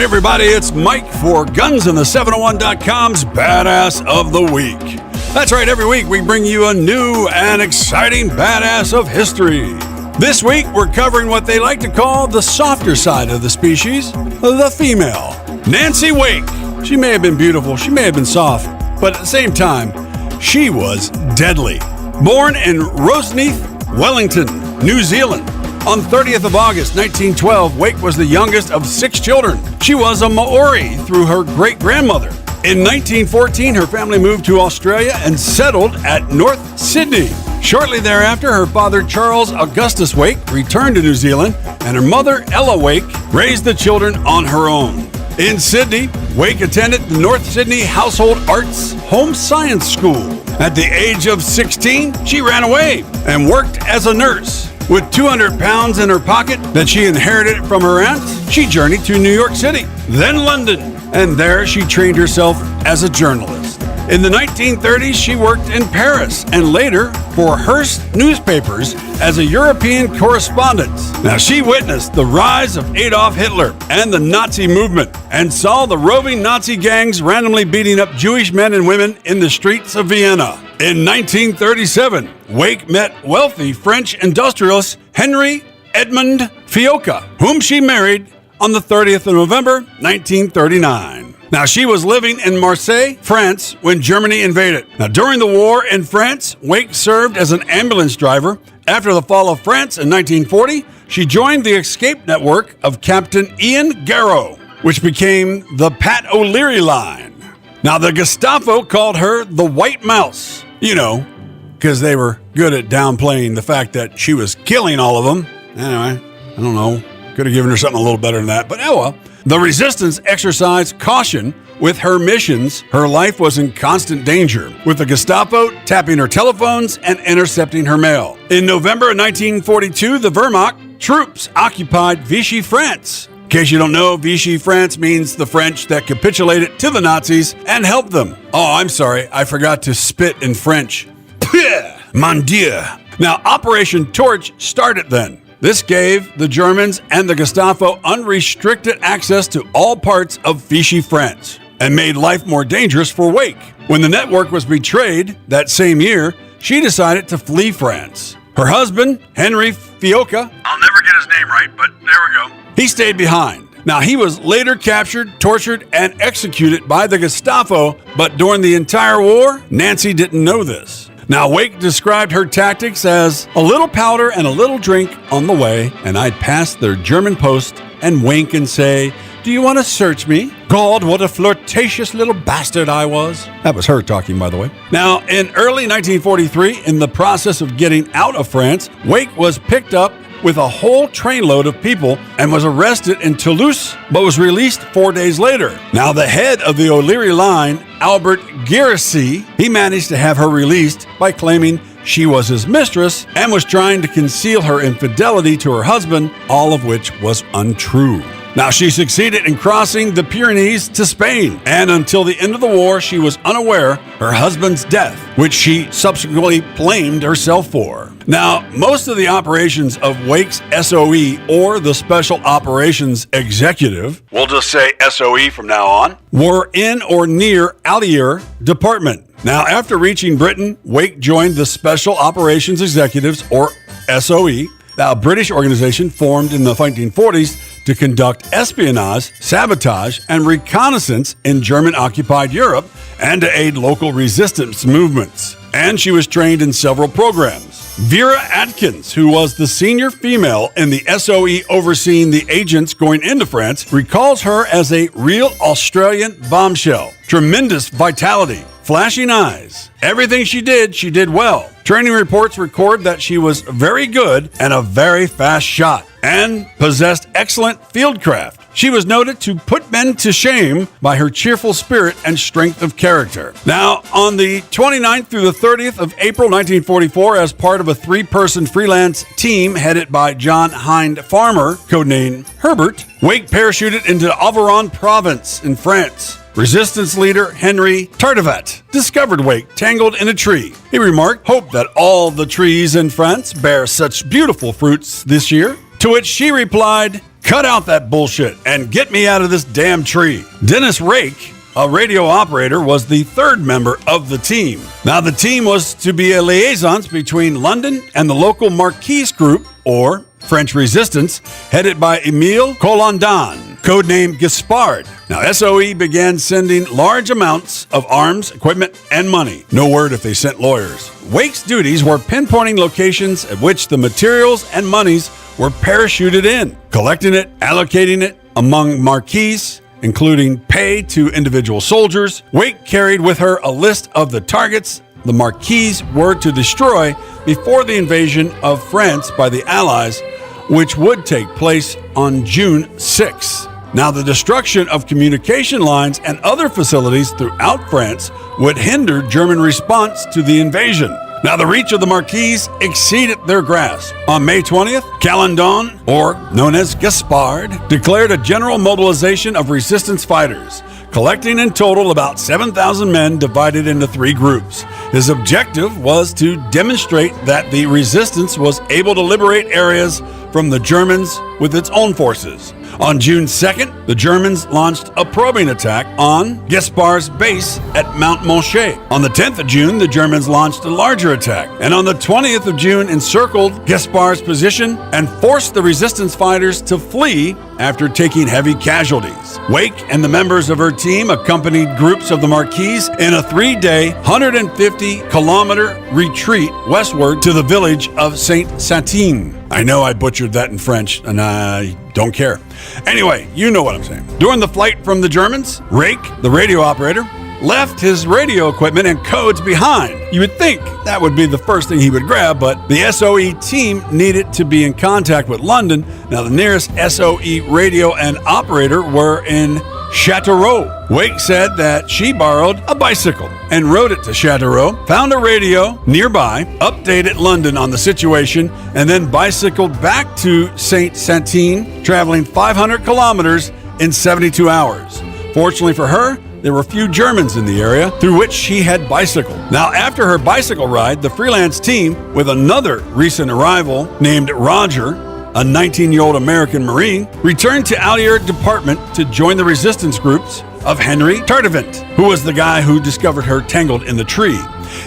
Hey everybody, it's Mike for GunsInThe701.com's Badass of the Week. That's right, every week we bring you a new and exciting badass of history. This week we're covering what they like to call the softer side of the species, the female. Nancy Wake. She may have been beautiful, she may have been soft, but at the same time, she was deadly. Born in Roseneath, Wellington, New Zealand, on 30th of August, 1912, Wake was the youngest of 6 children. She was a Maori through her great-grandmother. In 1914, her family moved to Australia and settled at North Sydney. Shortly thereafter, her father, Charles Augustus Wake, returned to New Zealand, and her mother, Ella Wake, raised the children on her own. In Sydney, Wake attended the North Sydney Household Arts Home Science School. At the age of 16, she ran away and worked as a nurse. With 200 pounds in her pocket that she inherited from her aunt, she journeyed to New York City, then London, and there she trained herself as a journalist. In the 1930s, she worked in Paris and later for Hearst newspapers as a European correspondent. Now, she witnessed the rise of Adolf Hitler and the Nazi movement and saw the roving Nazi gangs randomly beating up Jewish men and women in the streets of Vienna. In 1937, Wake met wealthy French industrialist Henry Edmond Fiocca, whom she married on the 30th of November, 1939. Now, she was living in Marseille, France, when Germany invaded. Now, during the war in France, Wake served as an ambulance driver. After the fall of France in 1940, she joined the escape network of Captain Ian Garrow, which became the Pat O'Leary Line. Now, the Gestapo called her the White Mouse, because they were good at downplaying the fact that she was killing all of them. Anyway, I don't know. Could have given her something a little better than that, but oh well. The resistance exercised caution with her missions. Her life was in constant danger, with the Gestapo tapping her telephones and intercepting her mail. In November of 1942, the Wehrmacht troops occupied Vichy, France. In case you don't know, Vichy, France means the French that capitulated to the Nazis and helped them. Oh, I'm sorry, I forgot to spit in French. Peuh, mon Dieu. Now, Operation Torch started then. This gave the Germans and the Gestapo unrestricted access to all parts of Vichy, France, and made life more dangerous for Wake. When the network was betrayed that same year, she decided to flee France. Her husband, Henry Fiocca, I'll never get his name right, but there we go. He stayed behind. Now, he was later captured, tortured, and executed by the Gestapo, but during the entire war, Nancy didn't know this. Now, Wake described her tactics as a little powder and a little drink on the way, and I'd pass their German post and wink and say, "Do you want to search me? God, what a flirtatious little bastard I was." That was her talking, by the way. Now, in early 1943, in the process of getting out of France, Wake was picked up with a whole trainload of people and was arrested in Toulouse, but was released 4 days later. Now, the head of the O'Leary line, Albert Girassi, he managed to have her released by claiming she was his mistress and was trying to conceal her infidelity to her husband, all of which was untrue. Now, she succeeded in crossing the Pyrenees to Spain, and until the end of the war, she was unaware her husband's death, which she subsequently blamed herself for. Now, most of the operations of Wake's SOE, or the Special Operations Executive, we'll just say SOE from now on, were in or near LAUER Department. Now, after reaching Britain, Wake joined the Special Operations Executives, or SOE, a British organization formed in the 1940s to conduct espionage, sabotage, and reconnaissance in German-occupied Europe and to aid local resistance movements. And she was trained in several programs. Vera Atkins, who was the senior female in the SOE overseeing the agents going into France, recalls her as a real Australian bombshell. Tremendous vitality, flashing eyes. Everything she did well. Training reports record that she was very good and a very fast shot and possessed excellent fieldcraft. She was noted to put men to shame by her cheerful spirit and strength of character. Now, on the 29th through the 30th of April 1944, as part of a 3-person freelance team headed by John Hind Farmer, codenamed Herbert, Wake parachuted into Aveyron province in France. Resistance leader Henry Tardivat discovered Wake tangled in a tree. He remarked, "Hope that all the trees in France bear such beautiful fruits this year." To which she replied, cut out that bullshit and get me out of this damn tree. Dennis Rake, a radio operator, was the third member of the team. Now, the team was to be a liaison between London and the local Marquise group, or French resistance, headed by Emile Colondan, codenamed Gaspard. Now, SOE began sending large amounts of arms, equipment, and money. No word if they sent lawyers. Wake's duties were pinpointing locations at which the materials and monies were parachuted in, collecting it, allocating it among Marquise, including pay to individual soldiers. Wake carried with her a list of the targets the Marquise were to destroy before the invasion of France by the Allies, which would take place on June 6. Now, the destruction of communication lines and other facilities throughout France would hinder German response to the invasion. Now, the reach of the Marquise exceeded their grasp. On May 20th, Calendon, or known as Gaspard, declared a general mobilization of resistance fighters, collecting in total about 7,000 men divided into 3 groups. His objective was to demonstrate that the resistance was able to liberate areas from the Germans with its own forces. On June 2nd, the Germans launched a probing attack on Gaspard's base at Mount Monchet. On the 10th of June, the Germans launched a larger attack, and on the 20th of June encircled Gaspard's position and forced the resistance fighters to flee after taking heavy casualties. Wake and the members of her team accompanied groups of the Marquise in a 3-day, 150-kilometer retreat westward to the village of Saint-Satin. I know I butchered that in French, and I don't care. Anyway, you know what I'm saying. During the flight from the Germans, Rake, the radio operator, left his radio equipment and codes behind. You would think that would be the first thing he would grab, but the SOE team needed to be in contact with London. Now, the nearest SOE radio and operator were in Châteauroux. Wake said that she borrowed a bicycle and rode it to Châteauroux, found a radio nearby, updated London on the situation, and then bicycled back to Saint-Satin, traveling 500 kilometers in 72 hours. Fortunately for her, there were few Germans in the area through which she had bicycled. Now, after her bicycle ride, the freelance team, with another recent arrival named Roger, a 19-year-old American Marine, returned to LAUER department to join the resistance groups of Henry Tardivant, who was the guy who discovered her tangled in the tree.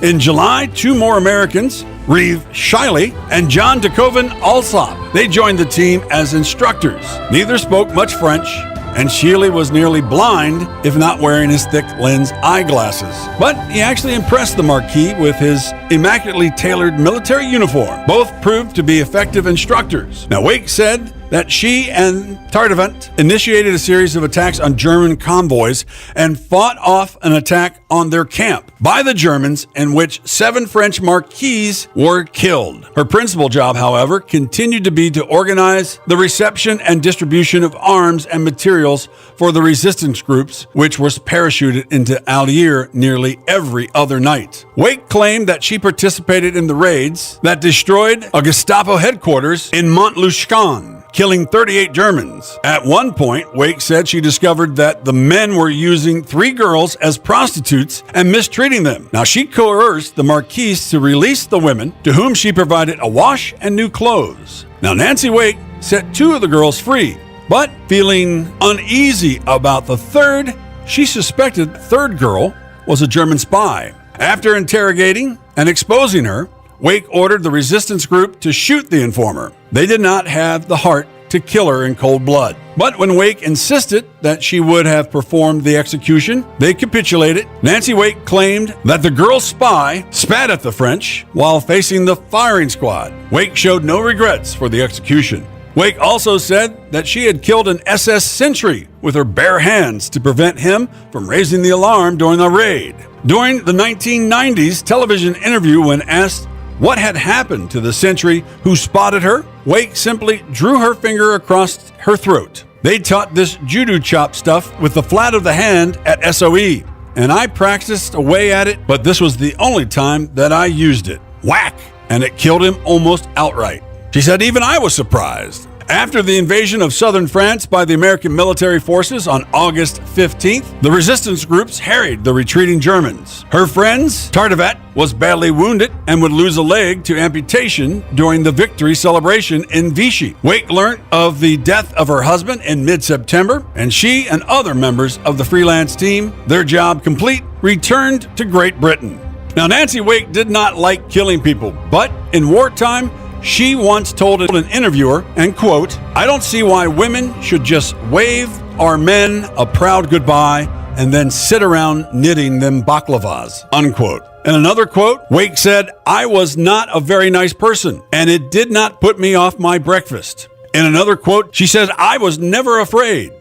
In July, 2 more Americans, Reeve Shiley and John DeCoven Alsop, they joined the team as instructors. Neither spoke much French, and Shealy was nearly blind, if not wearing his thick lens eyeglasses. But he actually impressed the Marquis with his immaculately tailored military uniform. Both proved to be effective instructors. Now, Wake said that she and Tardivant initiated a series of attacks on German convoys and fought off an attack on their camp by the Germans, in which 7 French Marquis were killed. Her principal job, however, continued to be to organize the reception and distribution of arms and materials for the resistance groups, which was parachuted into LAUER nearly every other night. Wake claimed that she participated in the raids that destroyed a Gestapo headquarters in Montluchon, killing 38 Germans. At one point, Wake said she discovered that the men were using 3 girls as prostitutes and mistreating them. Now, she coerced the Marquise to release the women, to whom she provided a wash and new clothes. Now, Nancy Wake set 2 of the girls free, but feeling uneasy about the third, she suspected the third girl was a German spy. After interrogating and exposing her, Wake ordered the resistance group to shoot the informer. They did not have the heart to kill her in cold blood. But when Wake insisted that she would have performed the execution, they capitulated. Nancy Wake claimed that the girl spy spat at the French while facing the firing squad. Wake showed no regrets for the execution. Wake also said that she had killed an SS sentry with her bare hands to prevent him from raising the alarm during the raid. During the 1990s television interview, when asked what had happened to the sentry who spotted her, Wake simply drew her finger across her throat. They taught this judo chop stuff with the flat of the hand at SOE, and I practiced away at it, but this was the only time that I used it. Whack! And it killed him almost outright. She said, even I was surprised. After the invasion of southern France by the American military forces on August 15th, the resistance groups harried the retreating Germans. Her friend, Tardivat, was badly wounded and would lose a leg to amputation during the victory celebration in Vichy. Wake learned of the death of her husband in mid-September, and she and other members of the freelance team, their job complete, returned to Great Britain. Now, Nancy Wake did not like killing people, but in wartime, she once told an interviewer, and quote, "I don't see why women should just wave our men a proud goodbye and then sit around knitting them baklavas," unquote. In another quote, Wake said, "I was not a very nice person, and it did not put me off my breakfast." In another quote, she said, "I was never afraid.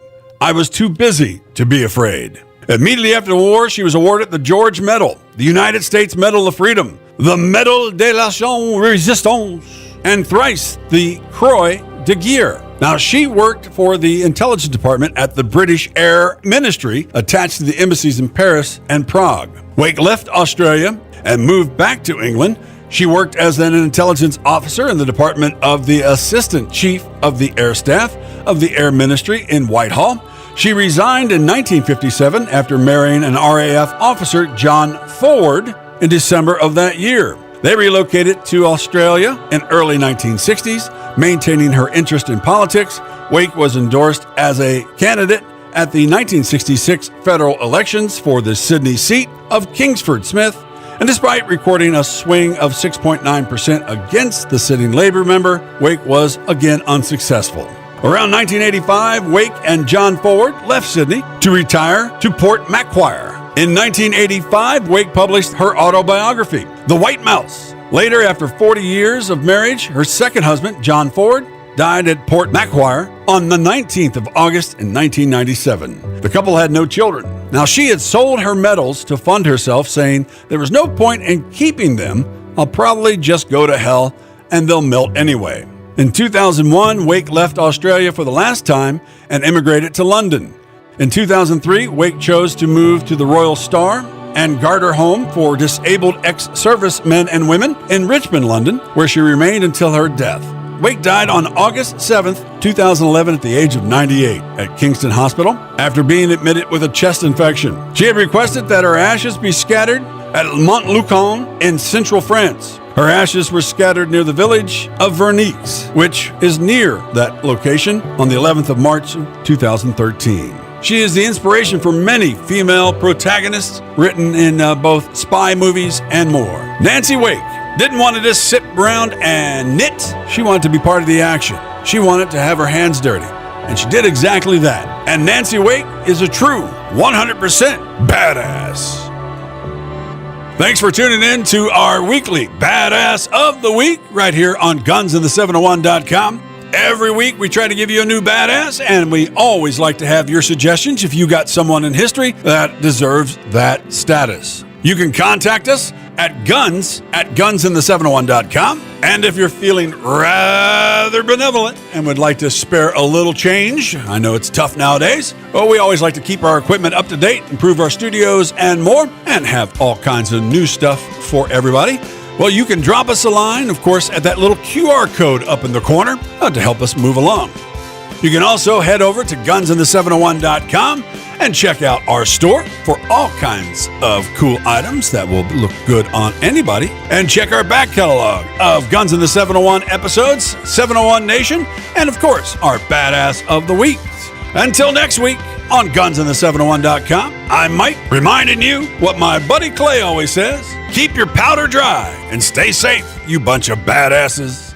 I was too busy to be afraid." Immediately after the war, she was awarded the George Medal, the United States Medal of Freedom, the Medal de la Résistance, and thrice the Croix de Guerre. Now, she worked for the intelligence department at the British Air Ministry, attached to the embassies in Paris and Prague. Wake left Australia and moved back to England. She worked as an intelligence officer in the department of the Assistant Chief of the Air Staff of the Air Ministry in Whitehall. She resigned in 1957 after marrying an RAF officer, John Forward, in December of that year. They relocated to Australia in early 1960s, maintaining her interest in politics. Wake was endorsed as a candidate at the 1966 federal elections for the Sydney seat of Kingsford Smith, and despite recording a swing of 6.9% against the sitting Labour member, Wake was again unsuccessful. Around 1985, Wake and John Forward left Sydney to retire to Port Macquarie. In 1985, Wake published her autobiography, The White Mouse. Later, after 40 years of marriage, her second husband, John Forward, died at Port Macquarie on the 19th of August in 1997. The couple had no children. Now, she had sold her medals to fund herself, saying, "There was no point in keeping them. I'll probably just go to hell, and they'll melt anyway." In 2001, Wake left Australia for the last time and immigrated to London. In 2003, Wake chose to move to the Royal Star and Garter Home for Disabled Ex-Service Men and Women in Richmond, London, where she remained until her death. Wake died on August 7th, 2011 at the age of 98 at Kingston Hospital after being admitted with a chest infection. She had requested that her ashes be scattered at Montluçon in central France. Her ashes were scattered near the village of Vernix, which is near that location, on the 11th of March of 2013. She is the inspiration for many female protagonists written in both spy movies and more. Nancy Wake didn't want to just sit around and knit. She wanted to be part of the action. She wanted to have her hands dirty, and she did exactly that. And Nancy Wake is a true 100% badass. Thanks for tuning in to our weekly Badass of the Week right here on GunsInThe701.com. Every week we try to give you a new badass, and we always like to have your suggestions if you got someone in history that deserves that status. You can contact us at GunsInThe701.com. And if you're feeling rather benevolent and would like to spare a little change, I know it's tough nowadays, but we always like to keep our equipment up to date, improve our studios and more, and have all kinds of new stuff for everybody. Well, you can drop us a line, of course, at that little QR code up in the corner to help us move along. You can also head over to GunsInThe701.com and check out our store for all kinds of cool items that will look good on anybody. And check our back catalog of Guns in the 701 episodes, 701 Nation, and of course, our Badass of the Week. Until next week on GunsInThe701.com, I'm Mike, reminding you what my buddy Clay always says: keep your powder dry and stay safe, you bunch of badasses.